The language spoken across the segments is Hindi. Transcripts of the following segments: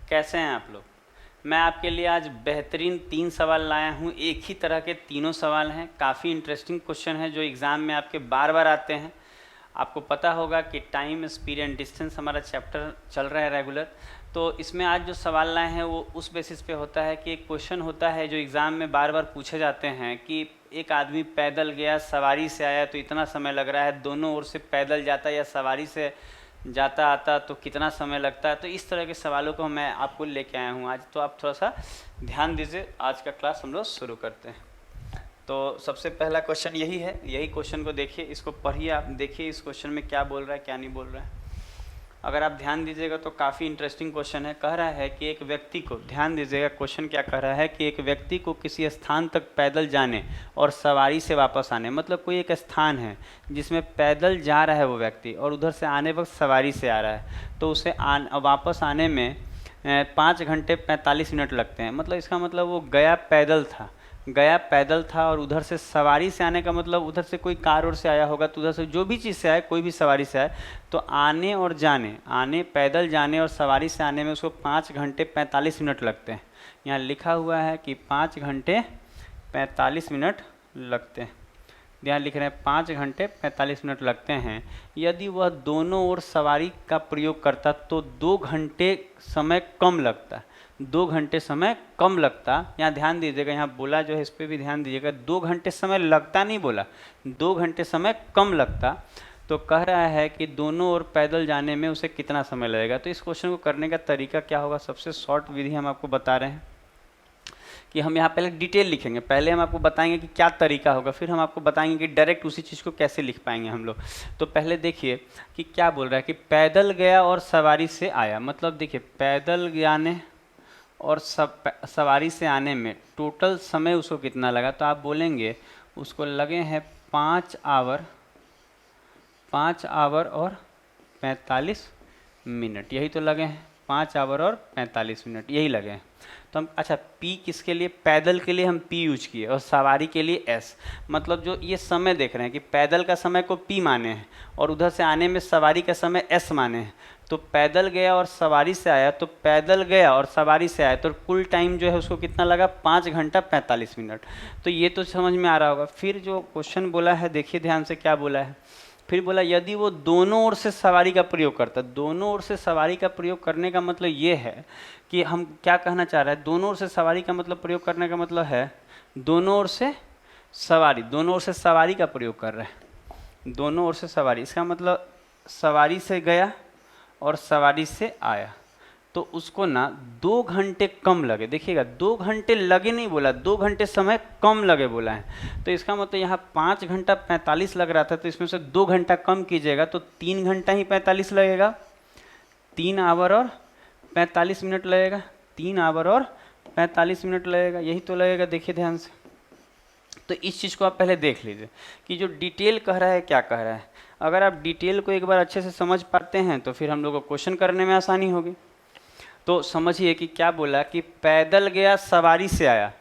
कैसे हैं आप लोग। मैं आपके लिए आज बेहतरीन 3 सवाल लाया हूँ। एक ही तरह के तीनों सवाल हैं। काफ़ी इंटरेस्टिंग क्वेश्चन है जो एग्ज़ाम में आपके बार बार आते हैं। आपको पता होगा कि टाइम, स्पीड एंड डिस्टेंस हमारा चैप्टर चल रहा है रेगुलर। तो इसमें आज जो सवाल लाए हैं वो उस बेसिस पे होता है कि एक क्वेश्चन होता है जो एग्ज़ाम में बार बार पूछे जाते हैं कि एक आदमी पैदल गया, सवारी से आया तो इतना समय लग रहा है, दोनों ओर से पैदल जाता या सवारी से जाता आता तो कितना समय लगता है। तो इस तरह के सवालों को मैं आपको लेके आया हूँ आज। तो आप थोड़ा सा ध्यान दीजिए। आज का क्लास हम लोग शुरू करते हैं। तो सबसे पहला क्वेश्चन यही है, यही क्वेश्चन को देखिए, इसको पढ़िए, आप देखिए इस क्वेश्चन में क्या बोल रहा है क्या नहीं बोल रहा है। अगर आप ध्यान दीजिएगा तो काफ़ी इंटरेस्टिंग क्वेश्चन है। कह रहा है कि एक व्यक्ति को, ध्यान दीजिएगा क्वेश्चन क्या कह रहा है कि एक व्यक्ति को किसी स्थान तक पैदल जाने और सवारी से वापस आने, मतलब कोई एक स्थान है जिसमें पैदल जा रहा है वो व्यक्ति और उधर से आने वक्त सवारी से आ रहा है, तो उसे वापस आने में 5 घंटे 45 मिनट लगते हैं। मतलब इसका मतलब वो गया पैदल था और उधर से सवारी से आने का मतलब उधर से कोई कार और से आया होगा, तो उधर से जो भी चीज़ से आए, कोई भी सवारी से आए, तो आने पैदल जाने और सवारी से आने में उसको 5 घंटे 45 मिनट लगते हैं। यहाँ लिखा हुआ है कि 5 घंटे 45 मिनट लगते हैं। यहाँ लिख रहे हैं 5 घंटे 45 मिनट लगते हैं। यदि वह दोनों ओर सवारी का प्रयोग करता तो 2 घंटे समय कम लगता। 2 घंटे समय कम लगता। यहाँ ध्यान दीजिएगा, यहाँ बोला जो है इस पर भी ध्यान दीजिएगा, 2 घंटे समय लगता नहीं बोला, 2 घंटे समय कम लगता। तो कह रहा है कि दोनों ओर पैदल जाने में उसे कितना समय लगेगा। तो इस क्वेश्चन को करने का तरीका क्या होगा, सबसे शॉर्ट विधि हम आपको बता रहे हैं कि हम यहाँ पहले डिटेल लिखेंगे। पहले हम आपको बताएंगे कि क्या तरीका होगा, फिर हम आपको बताएंगे कि डायरेक्ट उसी चीज़ को कैसे लिख पाएंगे हम लोग। तो पहले देखिए कि क्या बोल रहा है कि पैदल गया और सवारी से आया। मतलब देखिए पैदल जाने और सवारी से आने में टोटल समय उसको कितना लगा। तो आप बोलेंगे उसको लगे हैं 5 आवर और 45 मिनट। यही तो लगे हैं, 5 आवर और 45 मिनट यही लगे हैं। तो हम अच्छा पी किसके लिए, पैदल के लिए हम पी यूज किए और सवारी के लिए एस। मतलब जो ये समय देख रहे हैं कि पैदल का समय को पी माने हैं और उधर से आने में सवारी का समय एस माने हैं। तो पैदल गया और सवारी से आया, तो पैदल गया और सवारी से आया तो कुल टाइम जो है उसको कितना लगा, 5 घंटा 45 मिनट। तो ये तो समझ में आ रहा होगा। फिर जो क्वेश्चन बोला है देखिए ध्यान से क्या बोला है। फिर बोला यदि वो दोनों ओर से सवारी का प्रयोग करता। दोनों ओर से सवारी का प्रयोग करने का मतलब ये है कि हम क्या कहना चाह रहे हैं, दोनों ओर से सवारी का मतलब प्रयोग करने का मतलब है दोनों ओर से सवारी का प्रयोग कर रहे हैं। दोनों ओर से सवारी, इसका मतलब सवारी से गया और सवारी से आया तो उसको ना 2 घंटे कम लगे। देखिएगा 2 घंटे लगे नहीं बोला, 2 घंटे समय कम लगे बोला है। तो इसका मतलब यहाँ 5 घंटा 45 लग रहा था, तो इसमें से 2 घंटा कम कीजिएगा तो 3 घंटा ही 45 लगेगा। 3 आवर और 45 मिनट लगेगा। 3 आवर और 45 मिनट लगेगा, यही तो लगेगा। देखिए ध्यान से। तो इस चीज़ को आप पहले देख लीजिए कि जो डिटेल कह रहा है क्या कह रहा है। अगर आप डिटेल को एक बार अच्छे से समझ पाते हैं तो फिर हम लोग को क्वेश्चन करने में आसानी होगी। तो समझिए कि क्या बोला कि पैदल गया सवारी से आया,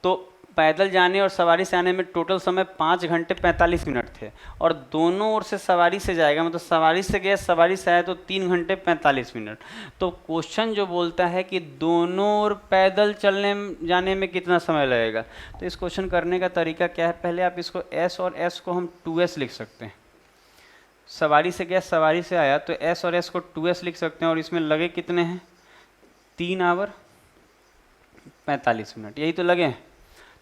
तो पैदल जाने और सवारी से आने में टोटल समय 5 घंटे 45 मिनट थे और दोनों ओर से सवारी से जाएगा, मतलब सवारी से गया सवारी से आया तो 3 घंटे 45 मिनट। तो क्वेश्चन जो बोलता है कि दोनों ओर पैदल चलने जाने में कितना समय लगेगा। तो इस क्वेश्चन करने का तरीका क्या है, पहले आप इसको एस और एस को हम 2s लिख सकते हैं। सवारी से गया सवारी से आया तो एस और एस को 2s लिख सकते हैं और इसमें लगे कितने हैं, 3 आवर 45 मिनट, यही तो लगे हैं।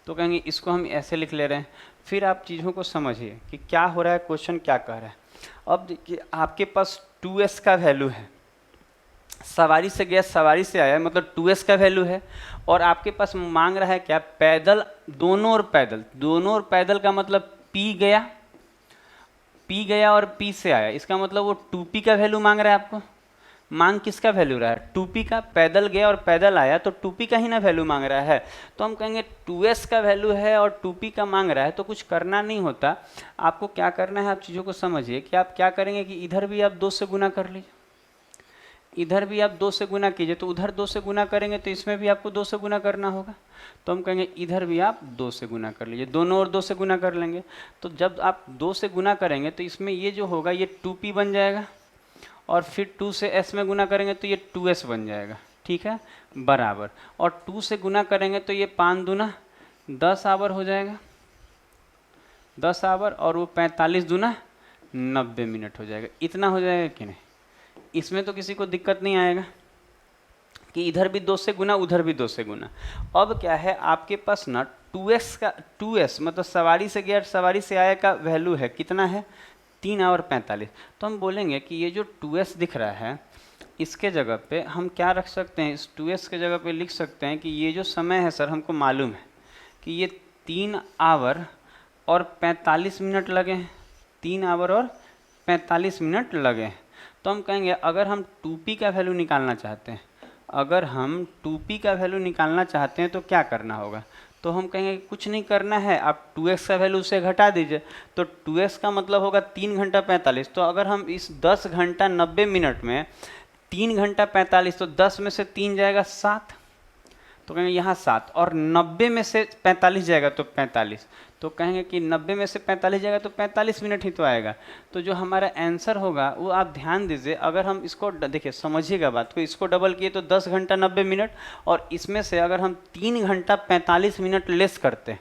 तो कहेंगे इसको हम ऐसे लिख ले रहे हैं। फिर आप चीज़ों को समझिए कि क्या हो रहा है, क्वेश्चन क्या कह रहा है। अब देखिए आपके पास 2s का वैल्यू है, सवारी से गया सवारी से आया मतलब 2s का वैल्यू है, और आपके पास मांग रहा है क्या, पैदल, दोनों ओर पैदल का मतलब पी गया और पी से आया, इसका मतलब वो 2p का वैल्यू मांग रहा है आपको। मांग किसका वैल्यू रहा है, 2p का। पैदल गया और पैदल आया तो 2p का ही ना वैल्यू मांग रहा है। तो हम कहेंगे 2s का वैल्यू है और 2p का मांग रहा है, तो कुछ करना नहीं होता। आपको क्या करना है, आप चीज़ों को समझिए कि आप क्या करेंगे कि इधर भी आप 2 से गुना कर लीजिए, इधर भी आप 2 से गुना कीजिए, तो उधर 2 से गुना करेंगे तो इसमें भी आपको 2 से गुना करना होगा। तो हम कहेंगे इधर भी आप 2 से गुना कर लीजिए, दोनों ओर 2 से गुना कर लेंगे। तो जब आप 2 से गुना करेंगे तो इसमें ये जो होगा ये 2p बन जाएगा और फिर 2 से s में गुना करेंगे तो ये 2s बन जाएगा। ठीक है, बराबर, और 2 से गुना करेंगे तो ये 5 दूना 10 आवर हो जाएगा, 10 आवर, और वो 45 दूना 90 मिनट हो जाएगा। इतना हो जाएगा कि नहीं? इसमें तो किसी को दिक्कत नहीं आएगा कि इधर भी 2 से गुना उधर भी 2 से गुना। अब क्या है आपके पास ना 2x का 2s मतलब सवारी से गया सवारी से आया का वैल्यू है, कितना है? 3 आवर 45। तो हम बोलेंगे कि ये जो 2s दिख रहा है इसके जगह पे हम क्या रख सकते हैं? इस 2s के जगह पे लिख सकते हैं कि ये जो समय है सर हमको मालूम है कि ये 3 आवर और 45 मिनट लगे हैं, 3 आवर और 45 मिनट लगे हैं। तो हम कहेंगे अगर हम 2p का वैल्यू निकालना चाहते हैं, अगर हम 2p का वैल्यू निकालना चाहते हैं तो क्या करना होगा? तो हम कहेंगे कुछ नहीं करना है, आप 2x का वैल्यू से घटा दीजिए। तो 2x का मतलब होगा 3 घंटा 45। तो अगर हम इस 10 घंटा 90 मिनट में 3 घंटा 45, तो 10 में से 3 जाएगा 7, तो कहेंगे यहाँ 7, और 90 में से 45 जाएगा तो 45, तो कहेंगे कि 90 में से 45 जाएगा तो 45 मिनट ही तो आएगा। तो जो हमारा आंसर होगा वो आप ध्यान दीजिए, अगर हम इसको देखिए समझिएगा बात को, इसको डबल किए तो 10 घंटा 90 मिनट, और इसमें से अगर हम 3 घंटा 45 मिनट लेस करते हैं,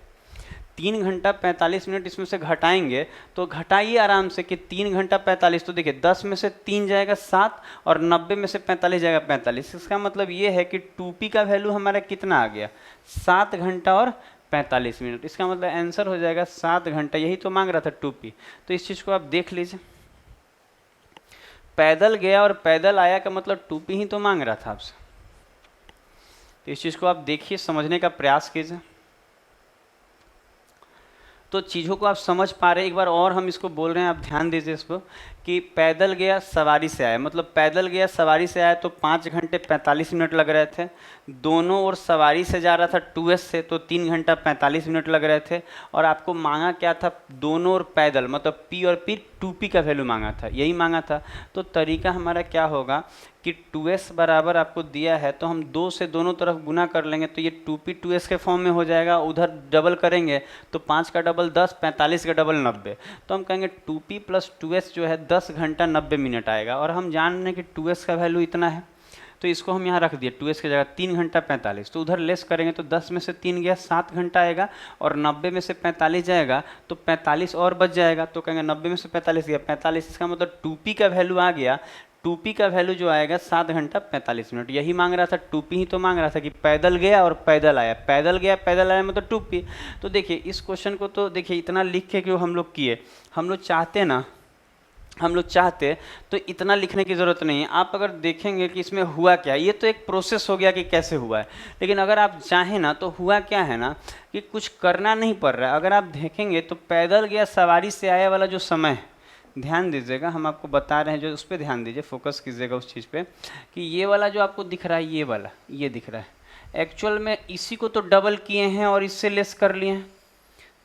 3 घंटा 45 मिनट इसमें से घटाएंगे, तो घटाइए आराम से कि 3 घंटा 45, तो देखिए 10 में से 3 जाएगा 7, और 90 में से 45 जाएगा 45। इसका मतलब ये है कि 2p का वैल्यू हमारा कितना आ गया? 7 घंटा और 45 मिनट। इसका मतलब आंसर हो जाएगा 7 घंटा, यही तो मांग रहा था 2p। तो इस चीज़ को आप देख लीजिए, पैदल गया और पैदल आया का मतलब 2p ही तो मांग रहा था आपसे। तो इस चीज़ को आप देखिए, समझने का प्रयास कीजिए, तो चीज़ों को आप समझ पा रहे हैं। एक बार और हम इसको बोल रहे हैं, आप ध्यान दीजिए इसको, कि पैदल गया सवारी से आया, मतलब पैदल गया सवारी से आया तो 5 घंटे 45 मिनट लग रहे थे। दोनों ओर सवारी से जा रहा था 2s से, तो 3 घंटा 45 मिनट लग रहे थे। और आपको मांगा क्या था? दोनों ओर पैदल, मतलब p और p 2p का वैल्यू मांगा था, यही मांगा था। तो तरीका हमारा क्या होगा कि 2s बराबर आपको दिया है तो हम 2 से दोनों तरफ गुना कर लेंगे, तो ये 2p 2s के फॉर्म में हो जाएगा। उधर डबल करेंगे तो 5 का डबल 10, 45 का डबल 90, तो हम कहेंगे 2p प्लस 2s जो है 10 घंटा 90 मिनट आएगा। और हम जान रहे हैं कि 2s का वैल्यू इतना है, तो इसको हम यहाँ रख दिए 2s की जगह 3 घंटा 45। तो उधर लेस करेंगे तो 10 में से 3 गया 7 घंटा आएगा, और 90 में से 45 जाएगा तो 45 और बच जाएगा, तो कहेंगे 90 में से 45 गया 45। इसका मतलब 2p का वैल्यू आ गया, 2p का वैल्यू जो आएगा 7 घंटा 45 मिनट। यही मांग रहा था, 2p ही तो मांग रहा था कि पैदल गया और पैदल आया, पैदल गया पैदल आया मतलब 2p। तो देखिए इस क्वेश्चन को तो देखिए इतना लिख के क्यों हम लोग किए, हम लोग चाहते तो इतना लिखने की ज़रूरत नहीं है। आप अगर देखेंगे कि इसमें हुआ क्या, ये तो एक प्रोसेस हो गया कि कैसे हुआ है, लेकिन अगर आप चाहें ना तो हुआ क्या है ना कि कुछ करना नहीं पड़ रहा है। अगर आप देखेंगे तो पैदल गया सवारी से आया वाला जो समय है, ध्यान दीजिएगा, हम आपको बता रहे हैं जो, उस पर ध्यान दीजिए, फोकस कीजिएगा उस चीज़ पे कि ये वाला जो आपको दिख रहा है, ये वाला ये दिख रहा है, एक्चुअल में इसी को तो डबल किए हैं और इससे लेस कर लिए हैं।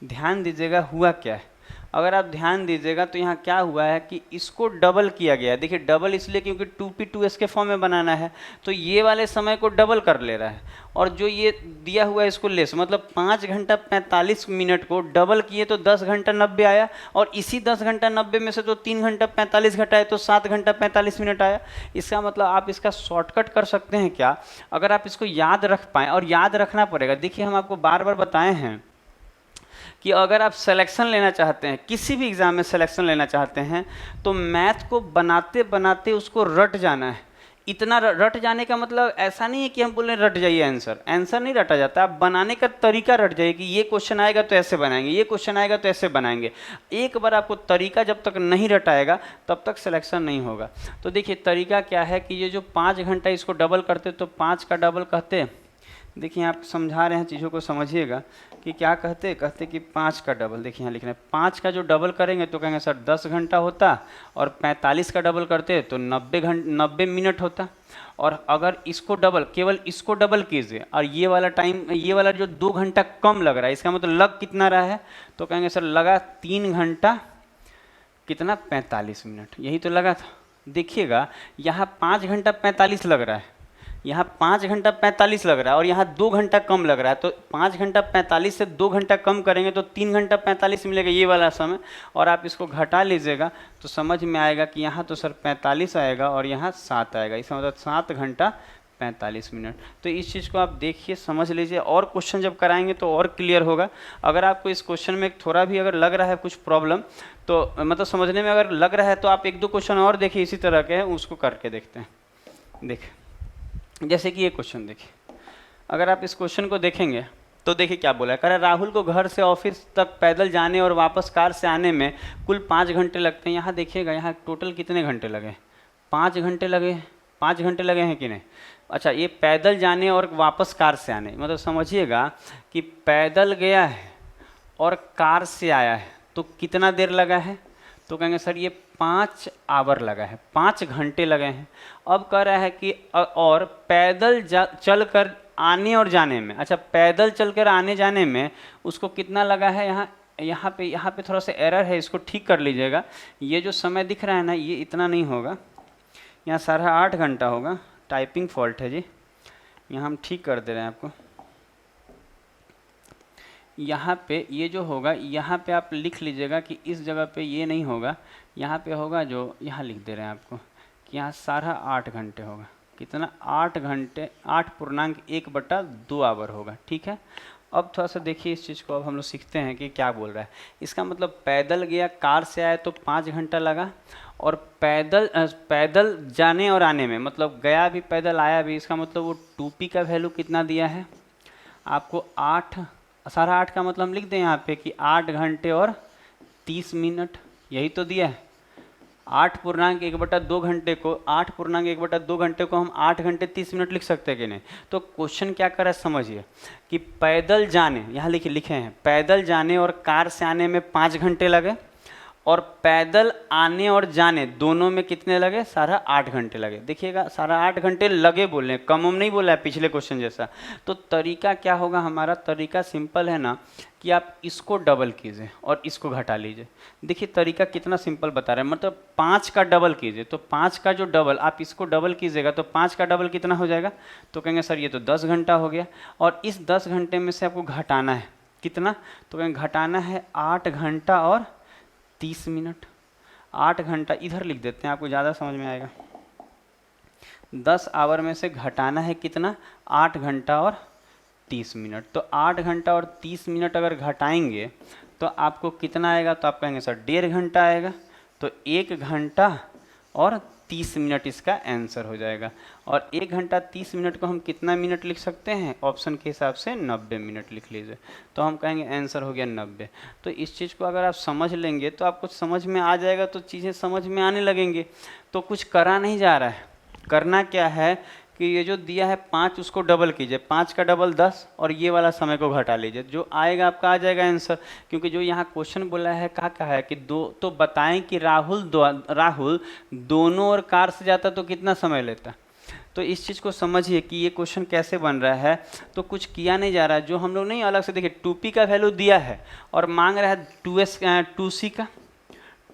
ध्यान दीजिएगा हुआ क्या है, अगर आप ध्यान दीजिएगा तो यहाँ क्या हुआ है कि इसको डबल किया गया है। देखिए डबल इसलिए क्योंकि 2p 2s के फॉर्म में बनाना है, तो ये वाले समय को डबल कर ले रहा है, और जो ये दिया हुआ है इसको लेस, मतलब 5 घंटा 45 मिनट को डबल किए तो 10 घंटा 90 आया, और इसी 10 घंटा 90 में से तो 3 घंटा 45 घटाए तो 7 घंटा 45 मिनट आया। इसका मतलब आप इसका शॉर्टकट कर सकते हैं क्या, अगर आप इसको याद रख पाएँ, और याद रखना पड़ेगा। देखिए हम आपको बार बार बताए हैं कि अगर आप सिलेक्शन लेना चाहते हैं, किसी भी एग्ज़ाम में सिलेक्शन लेना चाहते हैं, तो मैथ को बनाते बनाते उसको रट जाना है। इतना रट जाने का मतलब ऐसा नहीं है कि हम बोल रहे हैं रट जाइए, आंसर नहीं रटा जाता, आप बनाने का तरीका रट जाइए कि ये क्वेश्चन आएगा तो ऐसे बनाएंगे, ये क्वेश्चन आएगा तो ऐसे बनाएंगे। एक बार आपको तरीका जब तक नहीं रटाएगा तब तक सिलेक्शन नहीं होगा। तो देखिए तरीका क्या है कि ये जो 5 घंटा इसको डबल करते तो 5 का डबल कहते, देखिए आप समझा रहे हैं, चीज़ों को समझिएगा कि क्या कहते कि 5 का डबल, देखिए यहाँ लिखना है 5 का जो डबल करेंगे तो कहेंगे सर 10 घंटा होता, और 45 का डबल करते तो 90 मिनट होता। और अगर इसको डबल, केवल इसको डबल कीजिए, और ये वाला टाइम, ये वाला जो 2 घंटा कम लग रहा है, इसका मतलब लग कितना रहा है, तो कहेंगे सर लगा 3 घंटा कितना 45 मिनट, यही तो लगा था। देखिएगा यहाँ 5 घंटा 45 लग रहा है, यहाँ 5 घंटा 45 लग रहा है, और यहाँ 2 घंटा कम लग रहा है, तो 5 घंटा 45 से 2 घंटा कम करेंगे तो 3 घंटा 45 मिलेगा ये वाला समय, और आप इसको घटा लीजिएगा तो समझ में आएगा कि यहाँ तो सर 45 आएगा और यहाँ 7 आएगा। इसका मतलब 7 घंटा 45 मिनट। तो इस चीज़ को आप देखिए, समझ लीजिए, और क्वेश्चन जब कराएंगे तो और क्लियर होगा। अगर आपको इस क्वेश्चन में थोड़ा भी अगर लग रहा है कुछ प्रॉब्लम, तो मतलब समझने में अगर लग रहा है तो आप 1-2 क्वेश्चन और देखिए इसी तरह के हैं, उसको करके देखते हैं। देखिए जैसे कि ये क्वेश्चन देखिए, अगर आप इस क्वेश्चन को देखेंगे तो देखिए क्या बोला है। कह रहा है राहुल को घर से ऑफिस तक पैदल जाने और वापस कार से आने में कुल 5 घंटे लगते हैं। यहाँ देखिएगा, यहाँ टोटल कितने घंटे लगे? 5 घंटे लगे। 5 घंटे लगे हैं कि नहीं? अच्छा, ये पैदल जाने और वापस कार से आने, मतलब समझिएगा कि पैदल गया है और कार से आया है तो कितना देर लगा है? तो कहेंगे सर ये 5 आवर लगा है, 5 घंटे लगे हैं। अब कह रहा है कि और पैदल चल कर आने और जाने में, अच्छा पैदल चलकर आने जाने में उसको कितना लगा है? यहाँ पे थोड़ा सा एरर है, इसको ठीक कर लीजिएगा। ये जो समय दिख रहा है ना, ये इतना नहीं होगा, यहाँ 8.5 घंटा होगा। टाइपिंग फॉल्ट है जी, यहाँ हम ठीक कर दे रहे हैं आपको। यहाँ पे ये जो होगा, यहाँ पे आप लिख लीजिएगा कि इस जगह पे ये नहीं होगा, यहाँ पे होगा जो यहाँ लिख दे रहे हैं आपको कि यहाँ 8.5 घंटे होगा। कितना? 8 घंटे, 8.1/2 आवर होगा। ठीक है, अब थोड़ा सा देखिए इस चीज़ को, अब हम लोग सीखते हैं कि क्या बोल रहा है। इसका मतलब पैदल गया, कार से आया तो 5 घंटा लगा, और पैदल जाने और आने में, मतलब गया भी पैदल आया भी, इसका मतलब वो 2p का वैल्यू कितना दिया है आपको? 8, 8.5 का मतलब हम लिख दें यहाँ पे कि 8 घंटे और 30 मिनट, यही तो दिया है। 8.1/2 घंटे को, 8.1/2 घंटे को हम 8 घंटे 30 मिनट लिख सकते हैं कि नहीं? तो क्वेश्चन क्या कर रहा है समझिए कि पैदल जाने, यहाँ लिखे हैं पैदल जाने और कार से आने में 5 घंटे लगे, और पैदल आने और जाने दोनों में कितने लगे? 8.5 घंटे लगे। देखिएगा 8.5 घंटे लगे बोल रहे हैं, कम नहीं बोला है पिछले क्वेश्चन जैसा। तो तरीका क्या होगा हमारा? तरीका सिंपल है ना कि आप इसको डबल कीजिए और इसको घटा लीजिए। देखिए तरीका कितना सिंपल बता रहे हैं, मतलब 5 का डबल कीजिए, तो 5 का जो डबल आप इसको डबल कीजिएगा तो 5 का डबल कितना हो जाएगा? तो कहेंगे सर ये तो 10 घंटा हो गया, और इस 10 घंटे में से आपको घटाना है कितना? तो कहेंगे घटाना है 8 घंटा और 30 मिनट। 8 घंटा इधर लिख देते हैं, आपको ज़्यादा समझ में आएगा। 10 आवर में से घटाना है कितना? 8 घंटा और 30 मिनट। तो 8 घंटा और 30 मिनट अगर घटाएंगे तो आपको कितना आएगा? तो आप कहेंगे सर 1.5 घंटा आएगा। तो 1 घंटा और 30 मिनट इसका आंसर हो जाएगा। और 1 घंटा 30 मिनट को हम कितना मिनट लिख सकते हैं? ऑप्शन के हिसाब से 90 मिनट लिख लीजिए। तो हम कहेंगे आंसर हो गया 90। तो इस चीज़ को अगर आप समझ लेंगे तो आपको समझ में आ जाएगा, तो चीज़ें समझ में आने लगेंगे। तो कुछ करा नहीं जा रहा है, करना क्या है कि ये जो दिया है 5 उसको डबल कीजिए, 5 का डबल 10, और ये वाला समय को घटा लीजिए, जो आएगा आपका आ जाएगा आंसर। क्योंकि जो यहाँ क्वेश्चन बोला है कहा है कि तो बताएं कि राहुल दोनों और कार से जाता तो कितना समय लेता। तो इस चीज़ को समझिए कि ये क्वेश्चन कैसे बन रहा है। तो कुछ किया नहीं जा रहा है, जो हम लोग नहीं अलग से देखिए 2p का वैल्यू दिया है और मांग रहा है 2c का।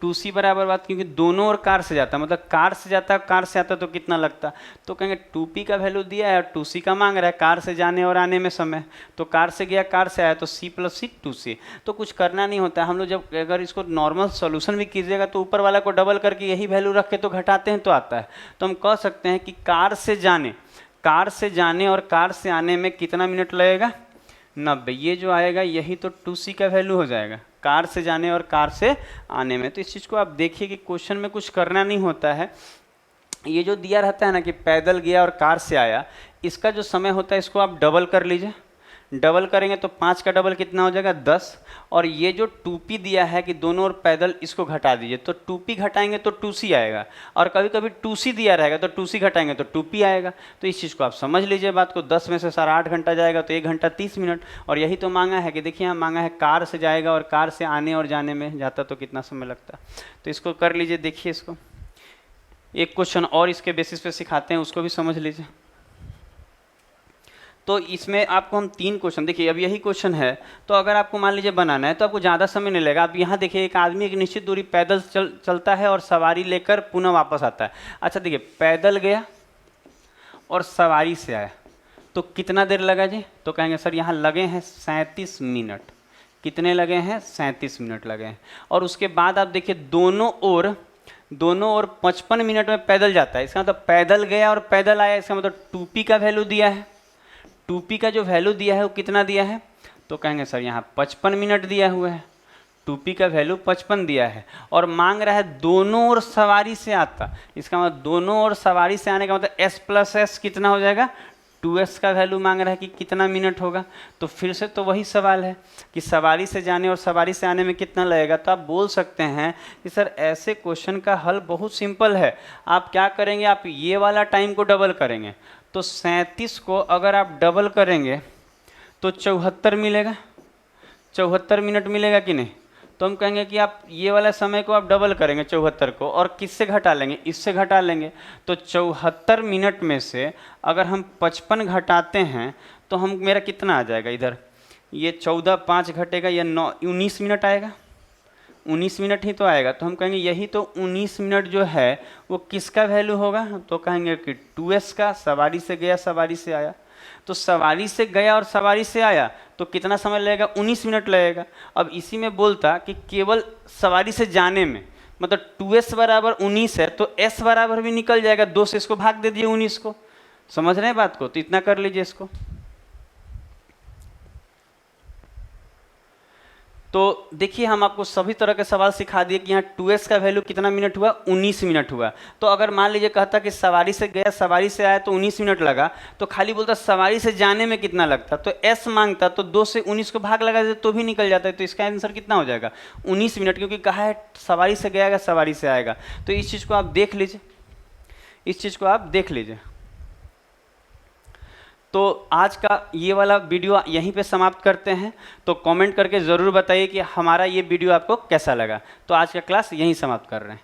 2c बराबर बात, क्योंकि दोनों और कार से जाता, मतलब कार से जाता कार से आता तो कितना लगता। तो कहेंगे 2p का वैल्यू दिया है और 2c का मांग रहा है, कार से जाने और आने में समय। तो कार से गया कार से आया तो c + c 2c। तो कुछ करना नहीं होता है। हम लोग जब अगर इसको नॉर्मल सॉल्यूशन भी कीजिएगा तो ऊपर वाला को डबल करके यही वैल्यू रख के तो घटाते हैं तो आता है। तो हम कह सकते हैं कि कार से जाने और कार से आने में कितना मिनट लगेगा? 90। ये जो आएगा यही तो 2c का वैल्यू हो जाएगा, कार से जाने और कार से आने में। तो इस चीज़ को आप देखिए कि क्वेश्चन में कुछ करना नहीं होता है। ये जो दिया रहता है ना कि पैदल गया और कार से आया, इसका जो समय होता है इसको आप डबल कर लीजिए। डबल करेंगे तो 5 का डबल कितना हो जाएगा? 10। और ये जो 2p दिया है कि दोनों ओर पैदल, इसको घटा दीजिए, तो 2p घटाएंगे तो 2c आएगा। और कभी कभी 2c दिया रहेगा तो 2c घटाएंगे तो 2p आएगा। तो इस चीज़ को आप समझ लीजिए बात को। 10 में से 8.5 घंटा जाएगा तो 1 घंटा 30 मिनट। और यही तो मांगा है कि देखिए यहाँ मांगा है कार से जाएगा और कार से आने और जाने में जाता तो कितना समय लगता। तो इसको कर लीजिए। देखिए इसको एक क्वेश्चन और इसके बेसिस पे सिखाते हैं, उसको भी समझ लीजिए। तो इसमें आपको हम 3 क्वेश्चन, देखिए अब यही क्वेश्चन है, तो अगर आपको मान लीजिए बनाना है तो आपको ज़्यादा समय नहीं लगेगा। आप यहाँ देखिए एक आदमी एक निश्चित दूरी पैदल चलता है और सवारी लेकर पुनः वापस आता है। अच्छा देखिए पैदल गया और सवारी से आया तो कितना देर लगा जी? तो कहेंगे सर यहाँ लगे हैं 37 मिनट। कितने लगे हैं? 37 मिनट लगे हैं। और उसके बाद आप देखिए दोनों ओर 55 मिनट में पैदल जाता है, इसका मतलब पैदल गया और पैदल आया, इसका मतलब 2p का वैल्यू दिया है। 2p का जो वैल्यू दिया है वो कितना दिया है, तो कहेंगे सर यहाँ 55 मिनट दिया हुआ है, 2p का वैल्यू 55 दिया है, और मांग रहा है दोनों ओर सवारी से आता, इसका मतलब दोनों ओर सवारी से आने का मतलब s प्लस एस कितना हो जाएगा, 2s का वैल्यू मांग रहा है कि कितना मिनट होगा। तो फिर से तो वही सवाल है कि सवारी से जाने और सवारी से आने में कितना लगेगा। तो आप बोल सकते हैं कि सर ऐसे क्वेश्चन का हल बहुत सिंपल है। आप क्या करेंगे, आप ये वाला टाइम को डबल करेंगे, तो 37 को अगर आप डबल करेंगे तो 74 मिलेगा, 74 मिनट मिलेगा कि नहीं। तो हम कहेंगे कि आप ये वाला समय को आप डबल करेंगे 74 को, और किससे घटा लेंगे, इससे घटा लेंगे। तो 74 मिनट में से अगर हम 55 घटाते हैं तो हम मेरा कितना आ जाएगा, इधर ये 14 5 घटेगा, ये 19 मिनट आएगा, 19 मिनट ही तो आएगा। तो हम कहेंगे यही तो 19 मिनट जो है वो किसका वैल्यू होगा, तो कहेंगे कि 2s का, सवारी से गया सवारी से आया। तो सवारी से गया और सवारी से आया तो कितना समय लगेगा, 19 मिनट लगेगा। अब इसी में बोलता कि केवल सवारी से जाने में, मतलब 2s बराबर 19 है तो s बराबर भी निकल जाएगा, 2 से इसको भाग दे दिए 19 को। समझ रहे हैं बात को, तो इतना कर लीजिए इसको। तो देखिए हम आपको सभी तरह के सवाल सिखा दिए कि यहाँ 2s का वैल्यू कितना मिनट हुआ, 19 मिनट हुआ। तो अगर मान लीजिए कहता कि सवारी से गया सवारी से आया तो 19 मिनट लगा, तो खाली बोलता सवारी से जाने में कितना लगता, तो s मांगता, तो 2 से 19 को भाग लगा देते तो भी निकल जाता है। तो इसका आंसर कितना हो जाएगा, 19 मिनट, क्योंकि कहा है सवारी से गया सवारी से आएगा। तो इस चीज़ को आप देख लीजिए, इस चीज़ को आप देख लीजिए। तो आज का ये वाला वीडियो यहीं पे समाप्त करते हैं। तो कमेंट करके ज़रूर बताइए कि हमारा ये वीडियो आपको कैसा लगा। तो आज का क्लास यहीं समाप्त कर रहे हैं।